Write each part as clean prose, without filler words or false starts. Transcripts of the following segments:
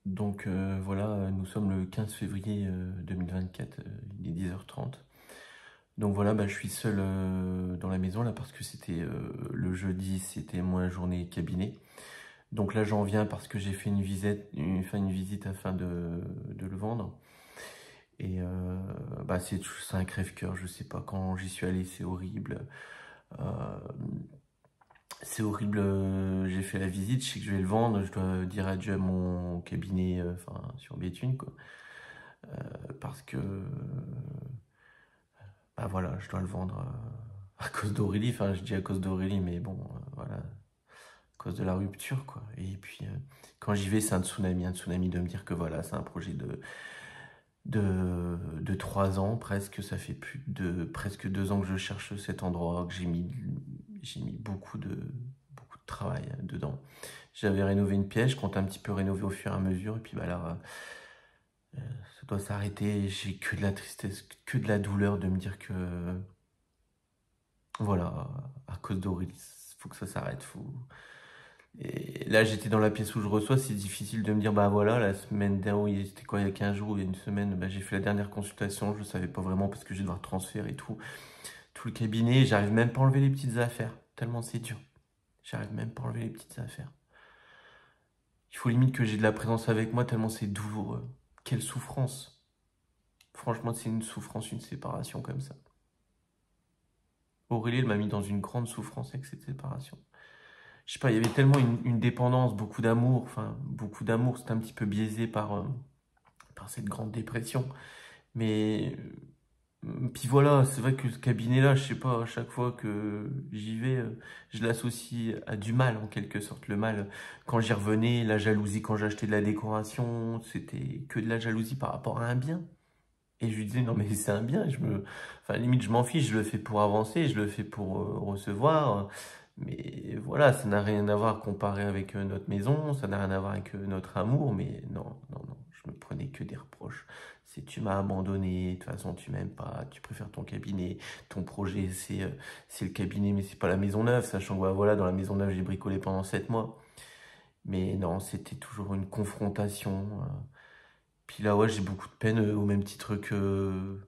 Donc voilà, nous sommes le 15 février 2024, il est 10h30. Donc voilà, bah, je suis seul dans la maison là parce que c'était le jeudi, c'était moi journée cabinet. Donc là j'en viens parce que j'ai fait une visite afin de le vendre. Et bah, c'est un crève-cœur, je sais pas, quand j'y suis allé, c'est horrible. Euh, c'est horrible, j'ai fait la visite, je sais que je vais le vendre, je dois dire adieu à mon cabinet, enfin sur Béthune, quoi. Parce que bah voilà, je dois le vendre à cause d'Aurélie. Enfin, je dis à cause d'Aurélie, mais bon, voilà, à cause de la rupture, quoi. Et puis, quand j'y vais, c'est un tsunami de me dire que voilà, c'est un projet de 3 ans presque. Ça fait plus de presque 2 ans que je cherche cet endroit, que j'ai mis beaucoup de travail dedans. J'avais rénové une pièce, je compte un petit peu rénover au fur et à mesure, et puis bah là, ça doit s'arrêter. J'ai que de la tristesse, que de la douleur de me dire que voilà, à cause d'Aurélie, faut que ça s'arrête. Et là, j'étais dans la pièce où je reçois, c'est difficile de me dire, bah voilà, la semaine dernière, c'était quoi, il y a 15 jours, ou il y a une semaine, bah, j'ai fait la dernière consultation, je savais pas vraiment parce que je vais devoir transférer tout le cabinet, j'arrive même pas à enlever les petites affaires, tellement c'est dur. J'arrive même pas à enlever les petites affaires. Il faut limite que j'ai de la présence avec moi, tellement c'est douloureux. Quelle souffrance. Franchement, c'est une souffrance, une séparation comme ça. Aurélie, elle m'a mis dans une grande souffrance avec cette séparation. Je sais pas, il y avait tellement une dépendance, beaucoup d'amour, enfin, beaucoup d'amour, c'était un petit peu biaisé par cette grande dépression. Mais, puis voilà, c'est vrai que ce cabinet-là, je sais pas, à chaque fois que j'y vais, je l'associe à du mal, en quelque sorte. Le mal, quand j'y revenais, la jalousie quand j'achetais de la décoration, c'était que de la jalousie par rapport à un bien. Et je lui disais, non, mais c'est un bien. Enfin, limite, je m'en fiche, je le fais pour avancer, je le fais pour recevoir. Mais voilà, ça n'a rien à voir comparé avec notre maison, ça n'a rien à voir avec notre amour. Mais non, non, non, je me prenais que des reproches. C'est tu m'as abandonné, de toute façon, tu m'aimes pas, tu préfères ton cabinet, ton projet, c'est le cabinet, mais c'est pas la maison neuve, sachant que bah, voilà, dans la maison neuve, j'ai bricolé pendant 7 mois. Mais non, c'était toujours une confrontation. Puis là, ouais, j'ai beaucoup de peine au même titre que.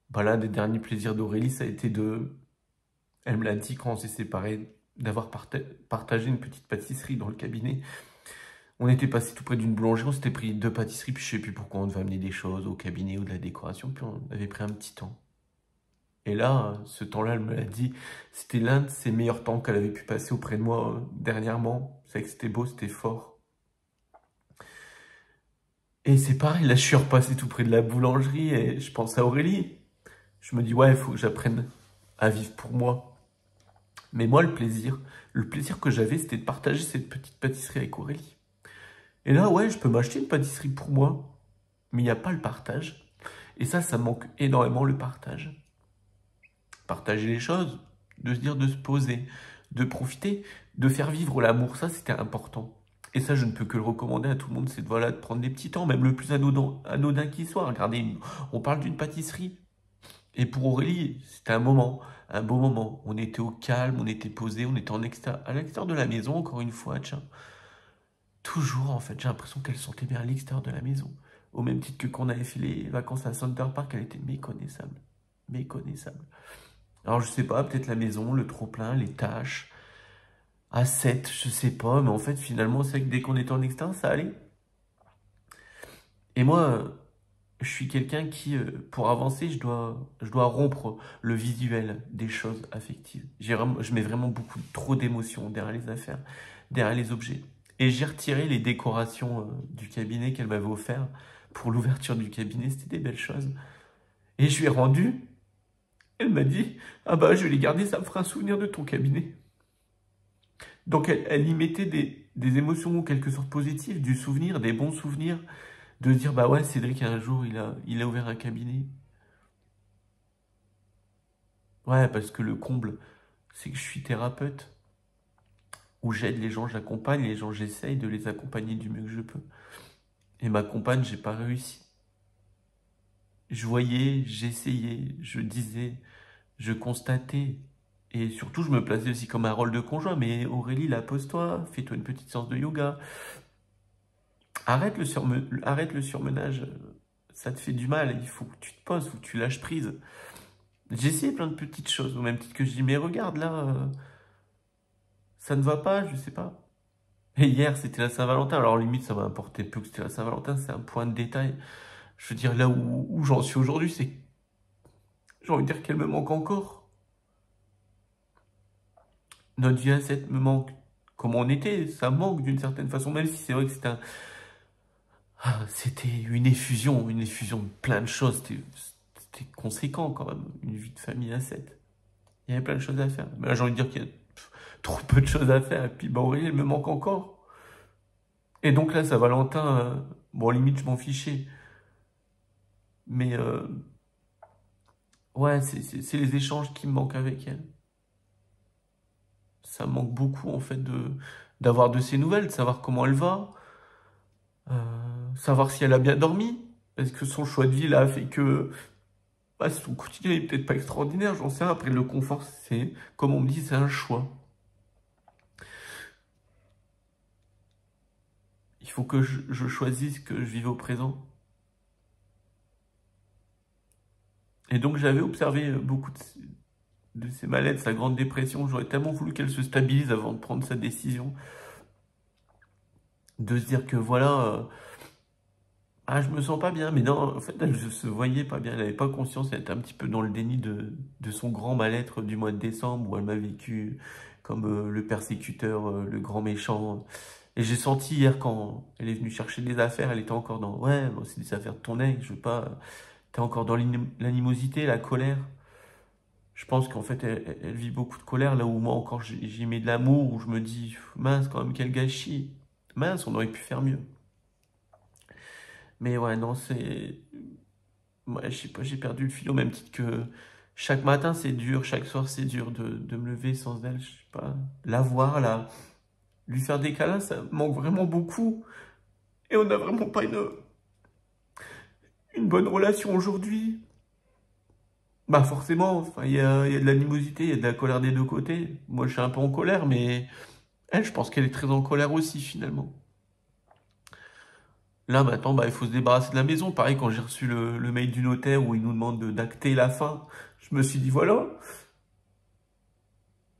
Bah là, des derniers plaisirs d'Aurélie, ça a été de. Elle me l'a dit quand on s'est séparés, d'avoir partagé une petite pâtisserie dans le cabinet. On était passé tout près d'une boulangerie, on s'était pris 2 pâtisseries, puis je sais plus pourquoi on devait amener des choses au cabinet ou de la décoration, puis on avait pris un petit temps. Et là, ce temps-là, elle me l'a dit, c'était l'un de ses meilleurs temps qu'elle avait pu passer auprès de moi dernièrement. C'est vrai que c'était beau, c'était fort. Et c'est pareil, là, je suis repassé tout près de la boulangerie et je pense à Aurélie. Je me dis, ouais, il faut que j'apprenne à vivre pour moi. Mais moi, le plaisir que j'avais, c'était de partager cette petite pâtisserie avec Aurélie. Et là, ouais, je peux m'acheter une pâtisserie pour moi, mais il n'y a pas le partage. Et ça me manque énormément le partage. Partager les choses, de se dire de se poser, de profiter, de faire vivre l'amour, ça c'était important. Et ça, je ne peux que le recommander à tout le monde, c'est de, voilà, de prendre des petits temps, même le plus anodin qui soit. Regardez, on parle d'une pâtisserie. Et pour Aurélie, c'était un beau moment. On était au calme, on était posé, on était à l'extérieur de la maison, encore une fois, tiens. Toujours, en fait, j'ai l'impression qu'elle sentait bien à l'extérieur de la maison. Au même titre que quand on avait fait les vacances à Center Park, elle était méconnaissable. Méconnaissable. Alors, je sais pas, peut-être la maison, le trop-plein, les tâches. À 7, je sais pas, mais en fait, finalement, c'est que dès qu'on était en extérieur, ça allait. Et moi, je suis quelqu'un qui, pour avancer, je dois rompre le visuel des choses affectives. Je mets vraiment trop d'émotions derrière les affaires, derrière les objets. Et j'ai retiré les décorations du cabinet qu'elle m'avait offert pour l'ouverture du cabinet. C'était des belles choses. Et je lui ai rendu. Elle m'a dit, ah bah je vais les garder, ça me fera un souvenir de ton cabinet. Donc elle y mettait des émotions en quelque sorte positives, du souvenir, des bons souvenirs, de se dire, bah ouais, Cédric, un jour, il a ouvert un cabinet. Ouais, parce que le comble, c'est que je suis thérapeute, où j'aide les gens, j'accompagne les gens, j'essaye de les accompagner du mieux que je peux. Et ma compagne, j'ai pas réussi. Je voyais, j'essayais, je disais, je constatais. Et surtout, je me plaçais aussi comme un rôle de conjoint. Mais Aurélie, là, pose-toi, fais-toi une petite séance de yoga. arrête le surmenage. Ça te fait du mal. Il faut que tu te poses, faut que tu lâches prise. J'ai essayé plein de petites choses, au même titre que je dis, mais regarde là, ça ne va pas, je sais pas. Et hier, c'était la Saint-Valentin. Alors, limite, ça m'a importé peu que c'était la Saint-Valentin, c'est un point de détail. Je veux dire, là où j'en suis aujourd'hui, c'est, j'ai envie de dire qu'elle me manque encore. Notre vie à 7 me manque. Comme on était, ça manque d'une certaine façon, même si c'est vrai que c'était une effusion de plein de choses. C'était conséquent quand même, une vie de famille à 7. Il y avait plein de choses à faire. Mais là, j'ai envie de dire qu'il y a trop peu de choses à faire. Et puis, bah, Aurélie, elle me manque encore. Et donc là, Saint-Valentin, bon, limite, je m'en fichais. Mais ouais, c'est les échanges qui me manquent avec elle. Ça me manque beaucoup, en fait, d'avoir de ses nouvelles, de savoir comment elle va, savoir si elle a bien dormi. Est-ce que son choix de vie, là, a fait que bah, son quotidien est peut-être pas extraordinaire, j'en sais rien. Après, le confort, c'est, comme on me dit, c'est un choix. Il faut que je choisisse que je vive au présent. Et donc, j'avais observé beaucoup de ses mal-être, sa grande dépression. J'aurais tellement voulu qu'elle se stabilise avant de prendre sa décision. De se dire que voilà, ah, je me sens pas bien. Mais non, en fait, elle se voyait pas bien. Elle avait pas conscience. Elle était un petit peu dans le déni de son grand mal-être du mois de décembre où elle m'a vécu comme le persécuteur, le grand méchant. Et j'ai senti hier quand elle est venue chercher des affaires, elle était encore dans, ouais, bon, c'est des affaires de ton ex, je veux pas, t'es encore dans l'animosité, la colère. Je pense qu'en fait, elle vit beaucoup de colère, là où moi encore j'y mets de l'amour, où je me dis, mince, quand même, quel gâchis. Mince, on aurait pu faire mieux. Mais ouais, non, c'est... Ouais, je sais pas, j'ai perdu le fil au même titre que chaque matin c'est dur, chaque soir c'est dur de me lever sans elle, je sais pas. La voir, là, lui faire des câlins, ça me manque vraiment beaucoup. Et on n'a vraiment pas une bonne relation aujourd'hui. Bah forcément, enfin, il y a de l'animosité, il y a de la colère des deux côtés. Moi je suis un peu en colère, mais elle, je pense qu'elle est très en colère aussi finalement. Là, maintenant, bah, il faut se débarrasser de la maison. Pareil, quand j'ai reçu le mail du notaire où il nous demande d'acter la fin, je me suis dit, voilà,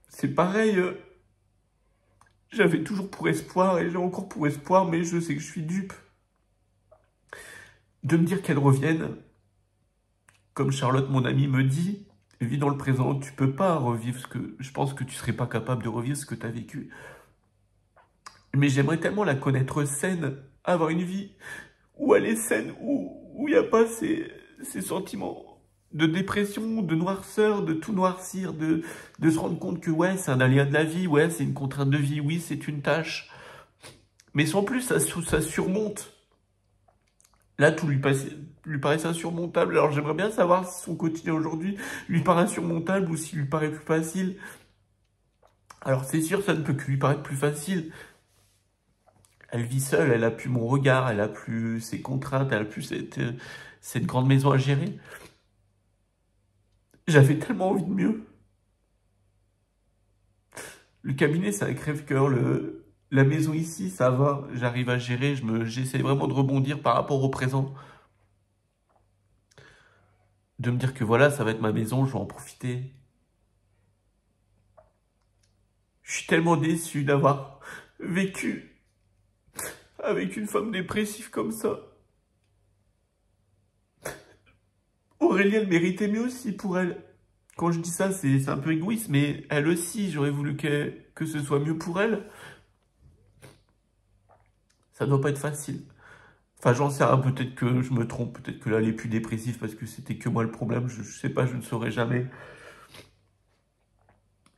c'est pareil. J'avais toujours pour espoir et j'ai encore pour espoir, mais je sais que je suis dupe. De me dire qu'elle revienne, comme Charlotte, mon amie, me dit, vis dans le présent, tu peux pas revivre ce que... Je pense que tu serais pas capable de revivre ce que tu as vécu. Mais j'aimerais tellement la connaître saine, avoir une vie où elle est saine, où il n'y a pas ces sentiments de dépression, de noirceur, de tout noircir, de se rendre compte que ouais, c'est un aléa de la vie, ouais, c'est une contrainte de vie, oui, c'est une tâche. Mais sans plus, ça surmonte. Là, tout lui paraissait insurmontable. Alors j'aimerais bien savoir si son quotidien aujourd'hui lui paraît insurmontable ou s'il lui paraît plus facile. Alors c'est sûr, ça ne peut que lui paraître plus facile. Elle vit seule, elle a plus mon regard, elle a plus ses contraintes, elle a plus cette grande maison à gérer. J'avais tellement envie de mieux. Le cabinet, c'est un crève-cœur. La maison ici, ça va, j'arrive à gérer. J'essaie vraiment de rebondir par rapport au présent. De me dire que voilà, ça va être ma maison, je vais en profiter. Je suis tellement déçu d'avoir vécu avec une femme dépressive comme ça. Aurélie, elle méritait mieux aussi pour elle. Quand je dis ça, c'est un peu égoïste, mais elle aussi, j'aurais voulu que ce soit mieux pour elle. Ça doit pas être facile. Enfin, j'en sais rien, peut-être que je me trompe, peut-être que là, elle est plus dépressive parce que c'était que moi le problème, je sais pas, je ne saurais jamais.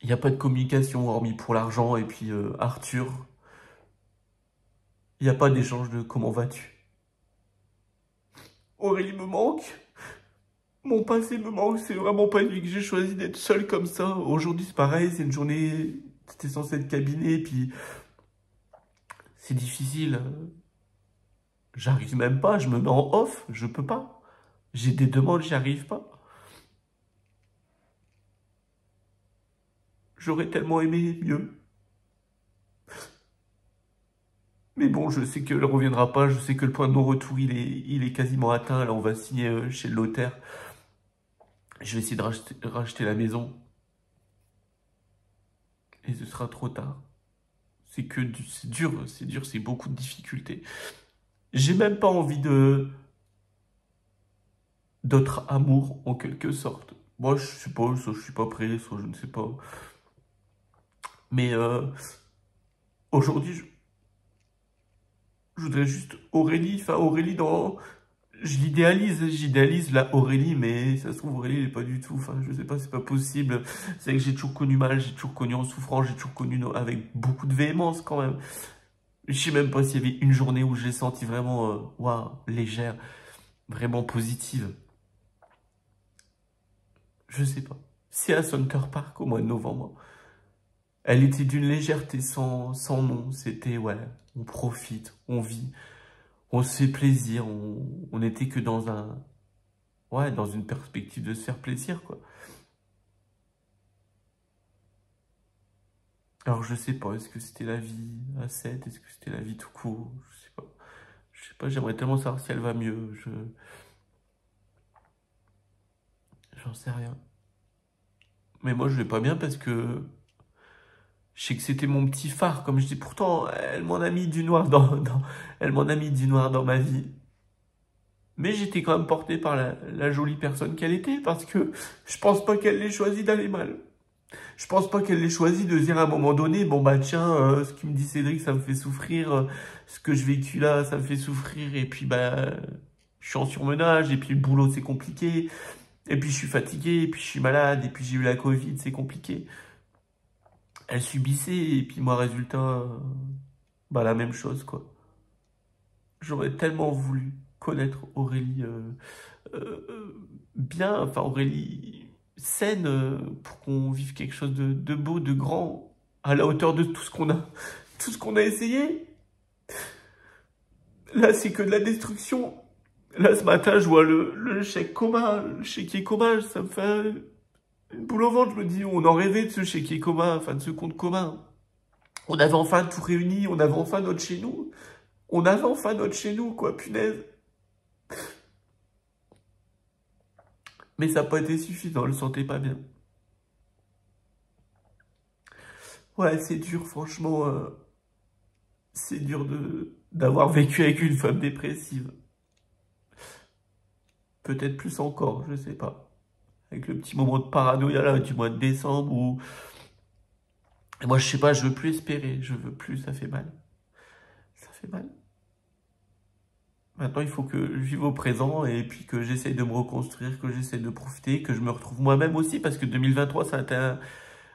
Il n'y a pas de communication hormis pour l'argent, et puis Arthur, il n'y a pas d'échange de comment vas-tu. Aurélie me manque, mon passé me manque, c'est vraiment pas une vie que j'ai choisi d'être seule comme ça. Aujourd'hui, c'est pareil, c'est une journée, c'était censé être cabinet, puis c'est difficile. J'arrive même pas, je me mets en off, je peux pas. J'ai des demandes, j'y arrive pas. J'aurais tellement aimé mieux. Mais bon, je sais qu'elle ne reviendra pas. Je sais que le point de non-retour, il est quasiment atteint. Là, on va signer chez le notaire. Je vais essayer de racheter la maison. Et ce sera trop tard. C'est dur, c'est beaucoup de difficultés. J'ai même pas envie d'autre amour, en quelque sorte. Moi, je sais pas, soit je suis pas prêt, soit je ne sais pas. Mais aujourd'hui, je voudrais juste Aurélie, enfin Aurélie dans... J'idéalise la Aurélie, mais ça se trouve Aurélie, elle est pas du tout, enfin je sais pas, c'est pas possible. C'est que j'ai toujours connu mal, j'ai toujours connu en souffrance, j'ai toujours connu avec beaucoup de véhémence quand même. Je sais même pas s'il y avait une journée où j'ai senti vraiment, waouh, légère, vraiment positive. Je sais pas. C'est à Center Park au mois de novembre. Elle était d'une légèreté sans nom. C'était, ouais, on profite, on vit, on se fait plaisir. On était que dans ouais, dans une perspective de se faire plaisir, quoi. Alors, je sais pas, est-ce que c'était la vie à 7? Est-ce que c'était la vie tout court? Je sais pas. Je sais pas, j'aimerais tellement savoir si elle va mieux. J'en sais rien. Mais moi, je vais pas bien parce que je sais que c'était mon petit phare, comme je dis. Pourtant, elle m'en a mis du noir elle m'en a mis du noir dans ma vie. Mais j'étais quand même porté par la jolie personne qu'elle était, parce que je pense pas qu'elle l'ait choisi d'aller mal. Je pense pas qu'elle l'ait choisi de dire à un moment donné, bon bah tiens, ce que me dit Cédric, ça me fait souffrir, ce que je vécu là, ça me fait souffrir, et puis bah, je suis en surmenage, et puis le boulot c'est compliqué, et puis je suis fatigué, et puis je suis malade, et puis j'ai eu la Covid, c'est compliqué. Elle subissait, et puis moi, résultat, bah la même chose quoi. J'aurais tellement voulu connaître Aurélie bien, enfin Aurélie saine, pour qu'on vive quelque chose de beau, de grand, à la hauteur de tout ce qu'on a essayé. Là, c'est que de la destruction. Là, ce matin, je vois le chèque commun, le chéquier commun, ça me fait une boule au ventre. Je me dis, on en rêvait de ce chéquier commun, enfin de ce compte commun. On avait enfin tout réuni, on avait enfin notre chez nous. On avait enfin notre chez nous, quoi, punaise. Mais ça n'a pas été suffisant, elle le sentait pas bien. Ouais, c'est dur, franchement. C'est dur d'avoir vécu avec une femme dépressive. Peut-être plus encore, je sais pas. Avec le petit moment de paranoïa là du mois de décembre où... Et moi, je sais pas, je veux plus espérer. Je veux plus, ça fait mal. Ça fait mal. Maintenant, il faut que je vive au présent et puis que j'essaye de me reconstruire, que j'essaye de profiter, que je me retrouve moi-même aussi parce que 2023, ça a été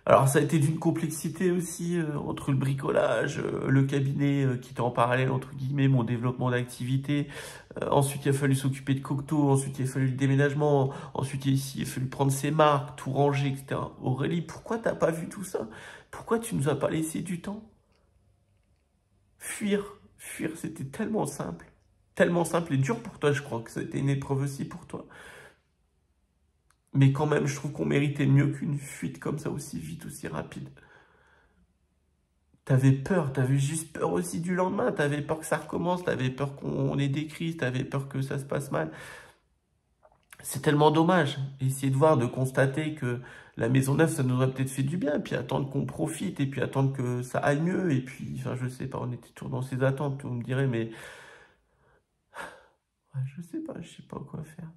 Alors, ça a été d'une complexité aussi, entre le bricolage, le cabinet qui était en parallèle, entre guillemets, mon développement d'activité. Ensuite, il a fallu s'occuper de Cocteau. Ensuite, il a fallu le déménagement. Ensuite, il a fallu prendre ses marques, tout ranger, etc. Aurélie, pourquoi t'as pas vu tout ça? Pourquoi tu nous as pas laissé du temps? Fuir. Fuir, c'était tellement simple. Tellement simple et dur pour toi, je crois que ça a été une épreuve aussi pour toi. Mais quand même, je trouve qu'on méritait mieux qu'une fuite comme ça, aussi vite, aussi rapide. T'avais peur, t'avais juste peur aussi du lendemain, t'avais peur que ça recommence, t'avais peur qu'on ait des crises, t'avais peur que ça se passe mal. C'est tellement dommage. Essayer de voir, de constater que la maison neuve, ça nous aurait peut-être fait du bien, et puis attendre qu'on profite, et puis attendre que ça aille mieux, et puis, enfin, je sais pas, on était toujours dans ces attentes, on me dirait, mais ouais, je sais pas quoi faire.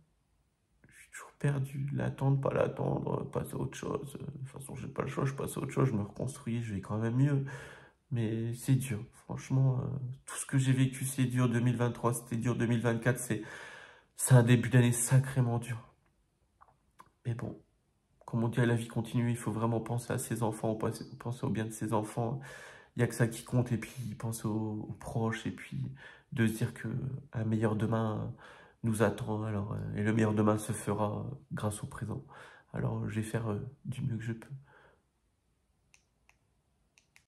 Je suis toujours perdu, l'attendre, pas l'attendre, passer à autre chose. De toute façon, j'ai pas le choix, je passe à autre chose, je me reconstruis, je vais quand même mieux. Mais c'est dur, franchement, tout ce que j'ai vécu, c'est dur. 2023, c'était dur. 2024, c'est un début d'année sacrément dur. Mais bon, comme on dit, la vie continue, il faut vraiment penser à ses enfants, penser au bien de ses enfants. Il n'y a que ça qui compte, et puis penser aux proches, et puis de se dire que un meilleur demain nous attend. Alors, et le meilleur demain se fera grâce au présent. Alors, je vais faire du mieux que je peux.